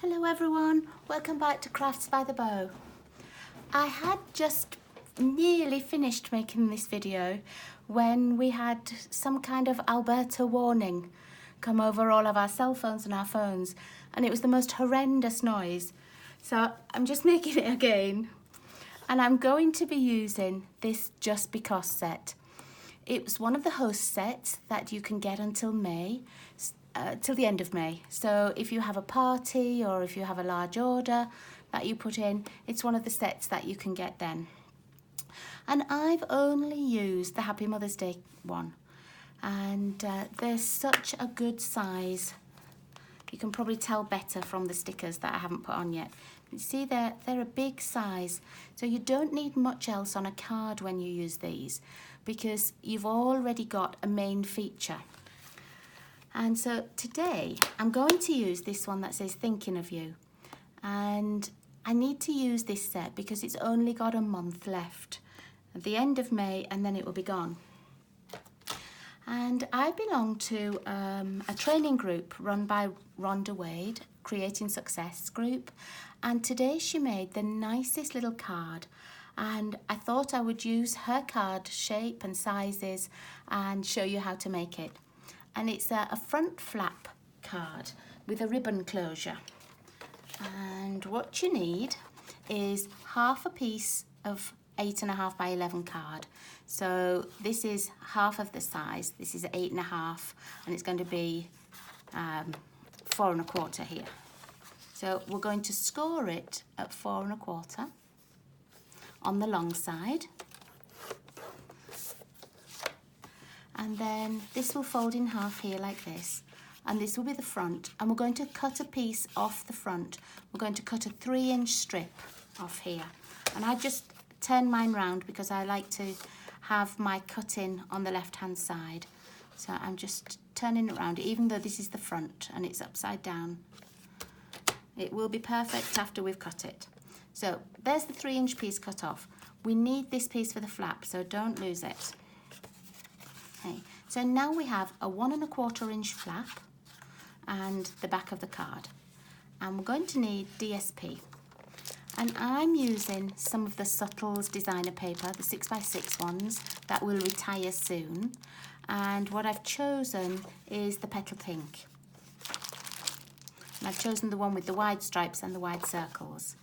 Hello everyone, welcome back to Crafts by the Bow. I had just nearly finished making this video when we had some kind of Alberta warning come over all of our cell phones and our phones, and it was the most horrendous noise. So I'm just making it again, and I'm going to be using this Just Because set. It was one of the host sets that you can get until May, till the end of May. So if you have a party or if you have a large order that you put in, it's one of the sets that you can get then. And I've only used the Happy Mother's Day one, and they're such a good size. You can probably tell better from the stickers that I haven't put on yet. You see, they're a big size, so you don't need much else on a card when you use these, because you've already got a main feature. And so today I'm going to use this one that says Thinking of You, and I need to use this set because it's only got a month left at the end of May, and then it will be gone. And I belong to a training group run by Ronda Wade, Creating Success group, and today she made the nicest little card, and I thought I would use her card shape and sizes and show you how to make it. And it's a front flap card with a ribbon closure. And what you need is half a piece of 8.5 by 11 card. So this is half of the size. This is 8.5, and it's going to be 4.25 here. So we're going to score it at 4.25 on the long side. And then this will fold in half here like this, and this will be the front, and we're going to cut a piece off the front. We're going to cut a 3-inch strip off here, and I just turn mine round because I like to have my cutting on the left hand side. So I'm just turning it around, even though this is the front and it's upside down. It will be perfect after we've cut it. So there's the 3-inch piece cut off. We need this piece for the flap, so don't lose it. Okay, so now we have a 1.25-inch flap and the back of the card, and we're going to need DSP, and I'm using some of the Subtles designer paper, the 6x6 ones that will retire soon, and what I've chosen is the Petal Pink, and I've chosen the one with the wide stripes and the wide circles,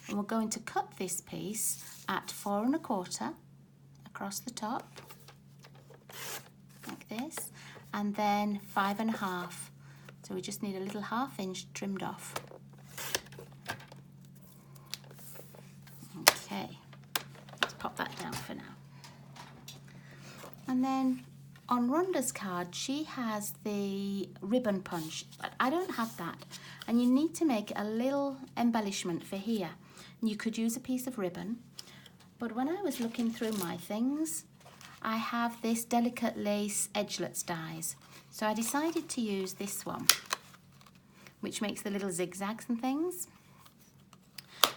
and we're going to cut this piece at 4.25 across the top, like this, and then 5.5. So we just need a little 1/2 inch trimmed off. Okay, let's pop that down for now. And then on Rhonda's card, she has the ribbon punch, but I don't have that. And you need to make a little embellishment for here. And you could use a piece of ribbon, but when I was looking through my things, I have this delicate lace edgelets dies. So I decided to use this one, which makes the little zigzags and things.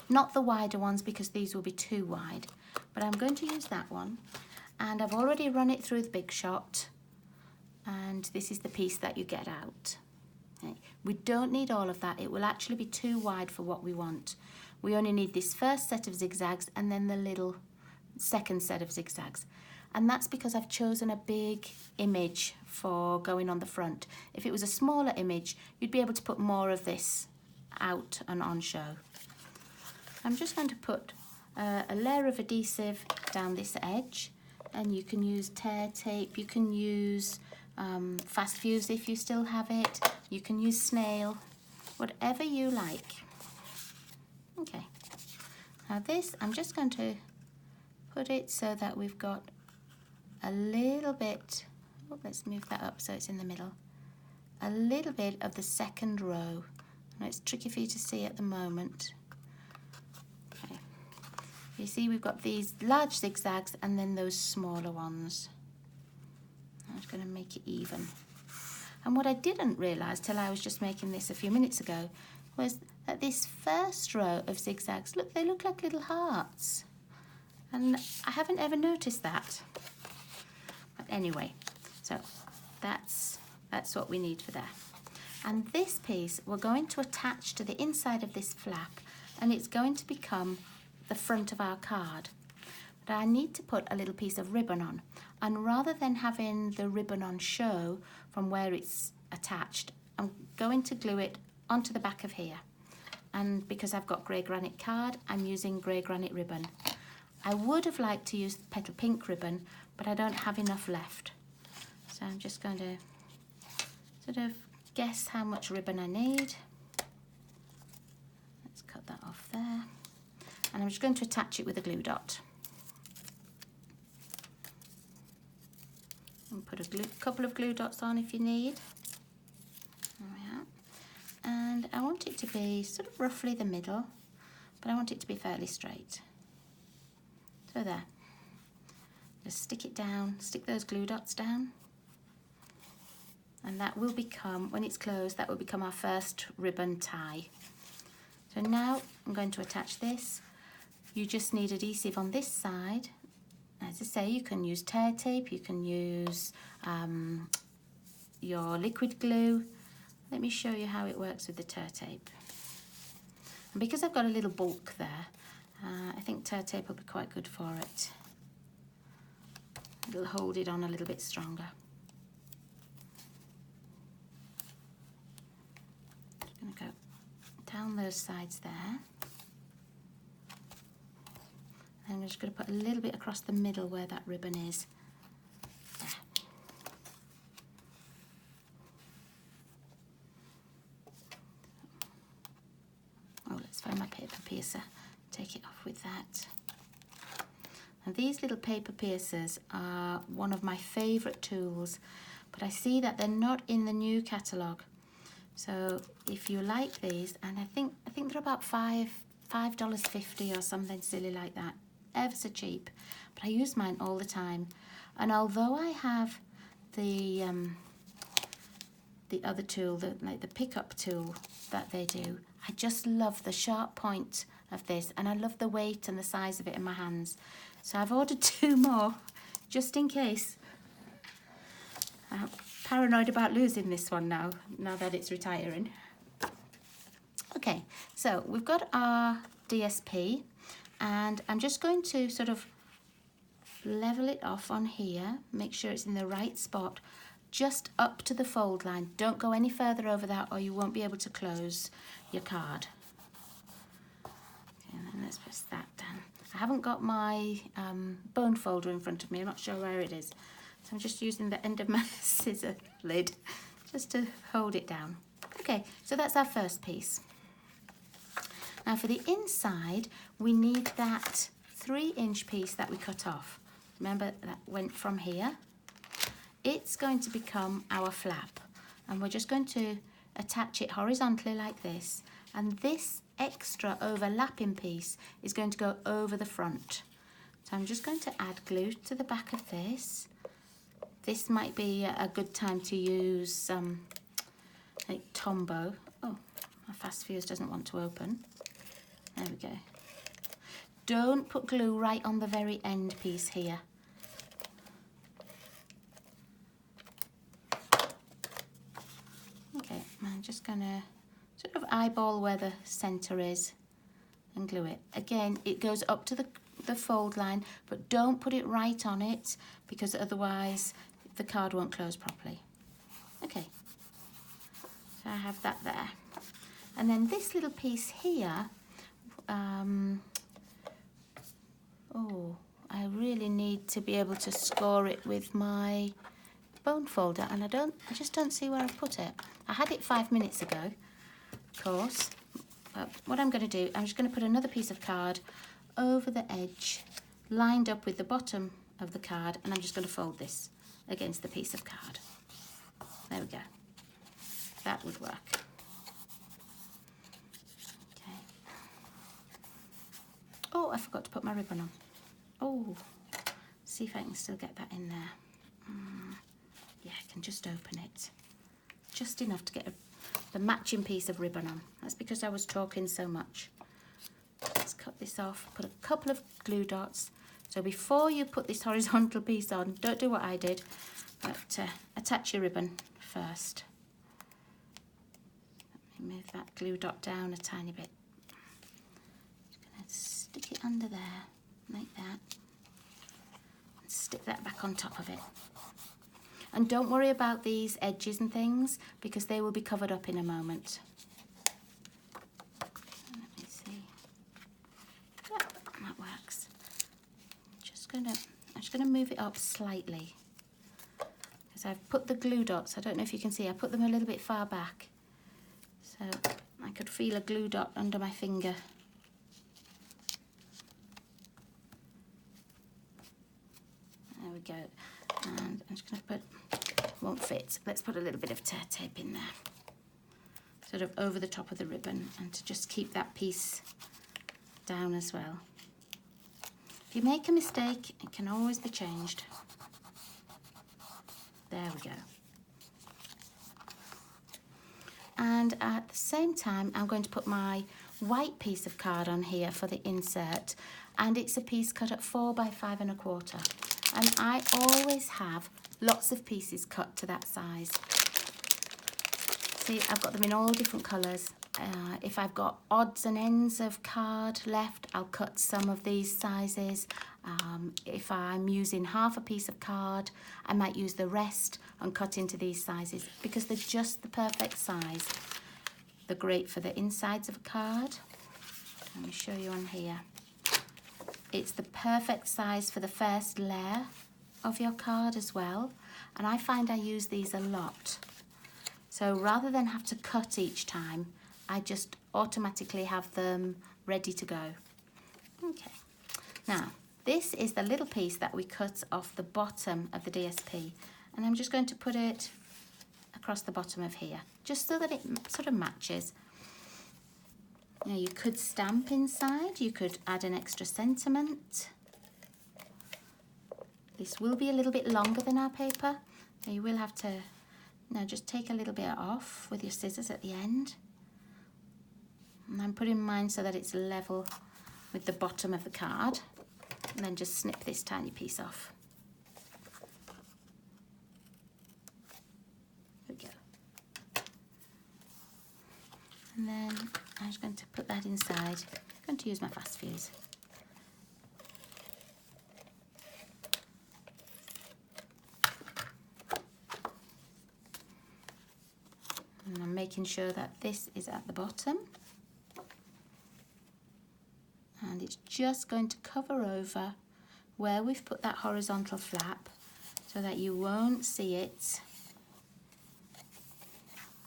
Not the wider ones because these will be too wide, but I'm going to use that one. And I've already run it through the Big Shot, and this is the piece that you get out. Okay. We don't need all of that. It will actually be too wide for what we want. We only need this first set of zigzags and then the little second set of zigzags. And that's because I've chosen a big image for going on the front. If it was a smaller image, you'd be able to put more of this out and on show. I'm just going to put a layer of adhesive down this edge, and you can use tear tape, you can use fast fuse if you still have it, you can use snail, whatever you like. Okay, now this, I'm just going to put it so that we've got a little bit, oh, let's move that up so it's in the middle, a little bit of the second row. Now it's tricky for you to see at the moment. Okay, you see we've got these large zigzags and then those smaller ones. I'm just going to make it even. And what I didn't realise till I was just making this a few minutes ago was that this first row of zigzags, look, they look like little hearts, and I haven't ever noticed that. But anyway, so that's what we need for there. And this piece we're going to attach to the inside of this flap, and it's going to become the front of our card. But I need to put a little piece of ribbon on, and rather than having the ribbon on show from where it's attached, I'm going to glue it onto the back of here. And because I've got grey granite card, I'm using grey granite ribbon. I would have liked to use petal pink ribbon, but I don't have enough left. So I'm just going to sort of guess how much ribbon I need. Let's cut that off there. And I'm just going to attach it with a glue dot. And put a couple of glue dots on if you need. There we are. And I want it to be sort of roughly the middle, but I want it to be fairly straight. So there. Just stick it down, stick those glue dots down. And that will become, when it's closed, that will become our first ribbon tie. So now I'm going to attach this. You just need adhesive on this side. As I say, you can use tear tape, you can use your liquid glue. Let me show you how it works with the tear tape. And because I've got a little bulk there, I think tear tape will be quite good for it. It'll hold it on a little bit stronger. Just going to go down those sides there. And I'm just going to put a little bit across the middle where that ribbon is. There. Oh, let's find my paper piercer. Take it off with that. And these little paper piercers are one of my favourite tools, but I see that they're not in the new catalogue. So if you like these, and I think they're about $5.50 or something silly like that, ever so cheap, but I use mine all the time. And although I have the other tool, like the pickup tool that they do, I just love the sharp point of this, and I love the weight and the size of it in my hands. So I've ordered 2 more just in case. I'm paranoid about losing this one now that it's retiring. Okay, so we've got our DSP, and I'm just going to sort of level it off on here, make sure it's in the right spot, just up to the fold line. Don't go any further over that or you won't be able to close your card. Okay, and then let's press that down. I haven't got my bone folder in front of me, I'm not sure where it is. So I'm just using the end of my scissor lid just to hold it down. Okay, so that's our first piece. Now for the inside, we need that 3-inch piece that we cut off. Remember, that went from here. It's going to become our flap, and we're just going to attach it horizontally like this, and this extra overlapping piece is going to go over the front. So I'm just going to add glue to the back of this. This might be a good time to use like Tombow. Oh, my fast fuse doesn't want to open. There we go. Don't put glue right on the very end piece here. Okay, I'm just gonna sort of eyeball where the center is and glue it. Again, it goes up to the fold line, but don't put it right on it because otherwise the card won't close properly. Okay, so I have that there. And then this little piece here, oh, I really need to be able to score it with my bone folder, and I just don't see where I've put it. I had it 5 minutes ago, of course. But what I'm going to do, I'm just going to put another piece of card over the edge, lined up with the bottom of the card, and I'm just going to fold this against the piece of card. There we go. That would work. Okay. Oh, I forgot to put my ribbon on. Oh, see if I can still get that in there. Yeah, I can just open it. Just enough to get the matching piece of ribbon on. That's because I was talking so much. Let's cut this off, put a couple of glue dots. So before you put this horizontal piece on, don't do what I did, but attach your ribbon first. move that glue dot down a tiny bit. Just going to stick it under there, like that. And stick that back on top of it. And don't worry about these edges and things, because they will be covered up in a moment. Let me see. Yeah, that works. I'm just gonna move it up slightly. Because I've put the glue dots, I don't know if you can see, I put them a little bit far back. So I could feel a glue dot under my finger. There we go. And I'm just going to put, won't fit, let's put a little bit of tear tape in there. Sort of over the top of the ribbon, and to just keep that piece down as well. If you make a mistake, it can always be changed. There we go. And at the same time, I'm going to put my white piece of card on here for the insert, and it's a piece cut at 4 by 5 1/4. And I always have lots of pieces cut to that size. See, I've got them in all different colours. If I've got odds and ends of card left, I'll cut some of these sizes. If I'm using half a piece of card, I might use the rest and cut into these sizes, because they're just the perfect size. They're great for the insides of a card. Let me show you on here. It's the perfect size for the first layer of your card as well. And I find I use these a lot. So rather than have to cut each time, I just automatically have them ready to go. Okay, now this is the little piece that we cut off the bottom of the DSP, and I'm just going to put it across the bottom of here, just so that it sort of matches. Now you could stamp inside, you could add an extra sentiment. This will be a little bit longer than our paper, so you will have to now just take a little bit off with your scissors at the end. And I'm putting mine so that it's level with the bottom of the card, and then just snip this tiny piece off. There we go. And then I'm just going to put that inside. I'm going to use my fast fuse. And I'm making sure that this is at the bottom. And it's just going to cover over where we've put that horizontal flap, so that you won't see it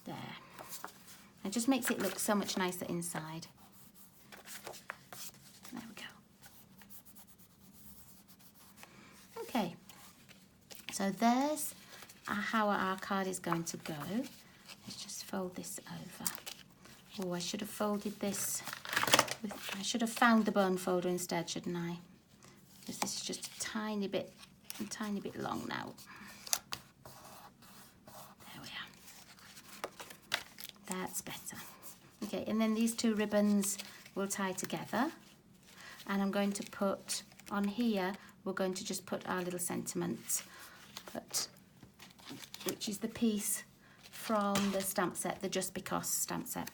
there. It just makes it look so much nicer inside. There we go. Okay, so there's how our card is going to go. Let's just fold this over. Oh, I should have folded this. I should have found the bone folder instead, shouldn't I? Because this is just a tiny bit long now. There we are. That's better. Okay, and then these two ribbons will tie together. And I'm going to put on here, we're going to just put our little sentiment, which is the piece from the stamp set, the Just Because stamp set.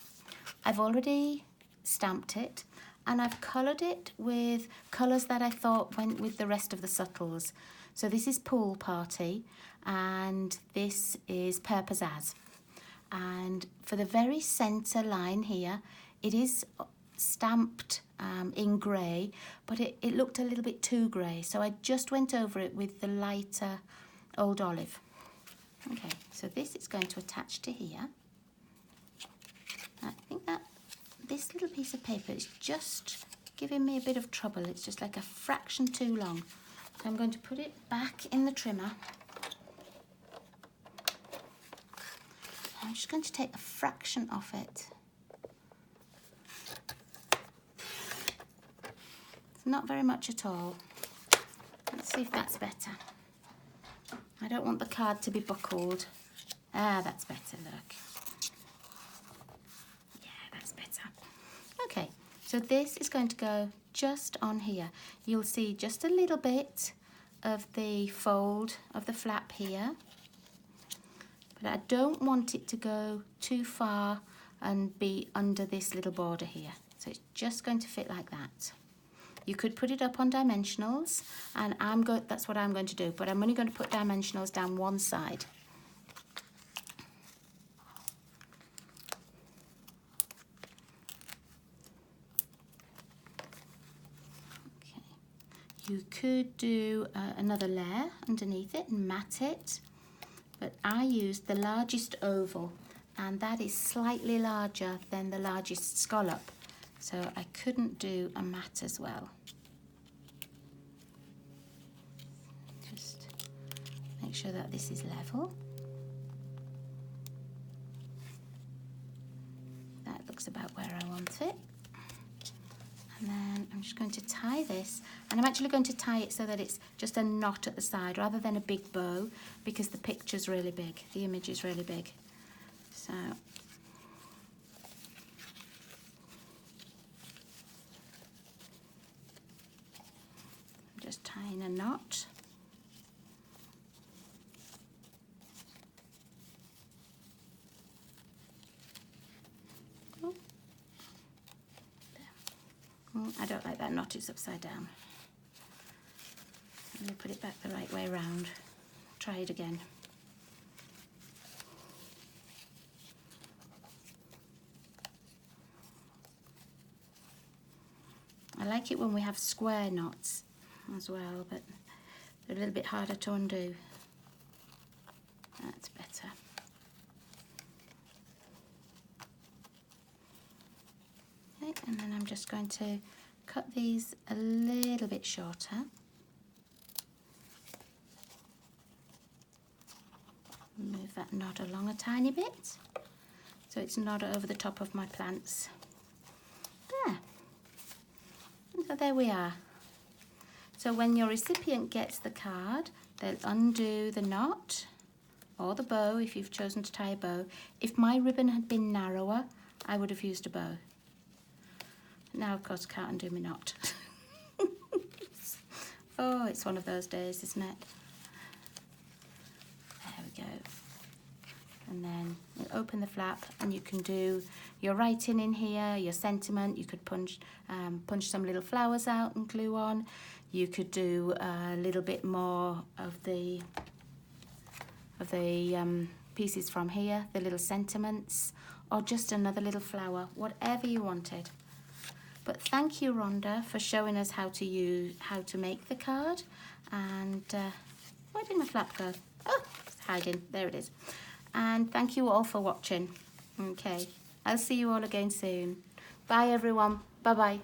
I've already stamped it, and I've coloured it with colours that I thought went with the rest of the subtles. So this is Pool Party, and this is Pear Pizzazz. And for the very centre line here, it is stamped in grey, but it looked a little bit too grey, so I just went over it with the lighter Old Olive. Okay, so this is going to attach to here. I think that this little piece of paper is just giving me a bit of trouble. It's just like a fraction too long. So I'm going to put it back in the trimmer. I'm just going to take a fraction off it. It's not very much at all. Let's see if that's better. I don't want the card to be buckled. Ah, that's better, look. Yeah, that's better. Okay, so this is going to go just on here. You'll see just a little bit of the fold of the flap here. But I don't want it to go too far and be under this little border here. So it's just going to fit like that. You could put it up on dimensionals, and that's what I'm going to do, but I'm only going to put dimensionals down one side. Okay. You could do another layer underneath it and mat it, but I used the largest oval, and that is slightly larger than the largest scallop. So I couldn't do a mat as well. Just make sure that this is level. That looks about where I want it. And then I'm just going to tie this, and I'm actually going to tie it so that it's just a knot at the side rather than a big bow, because the picture's really big, the image is really big. So just tying a knot. Oh, I don't like that knot, it's upside down. Let me put it back the right way around. Try it again. I like it when we have square knots as well, but they're a little bit harder to undo. That's better. Okay, and then I'm just going to cut these a little bit shorter. Move that knot along a tiny bit so it's not over the top of my plants. There. So there we are. So when your recipient gets the card, they'll undo the knot or the bow if you've chosen to tie a bow. If my ribbon had been narrower, I would have used a bow. Now, of course, I can't undo my knot. Oh, it's one of those days, isn't it? There we go. And then you open the flap, and you can do your writing in here, your sentiment. You could punch some little flowers out and glue on. You could do a little bit more of the pieces from here, the little sentiments, or just another little flower, whatever you wanted. But thank you, Rhonda, for showing us how to make the card. And where did my flap go? Oh, it's hiding. There it is. And thank you all for watching. Okay, I'll see you all again soon. Bye, everyone. Bye-bye.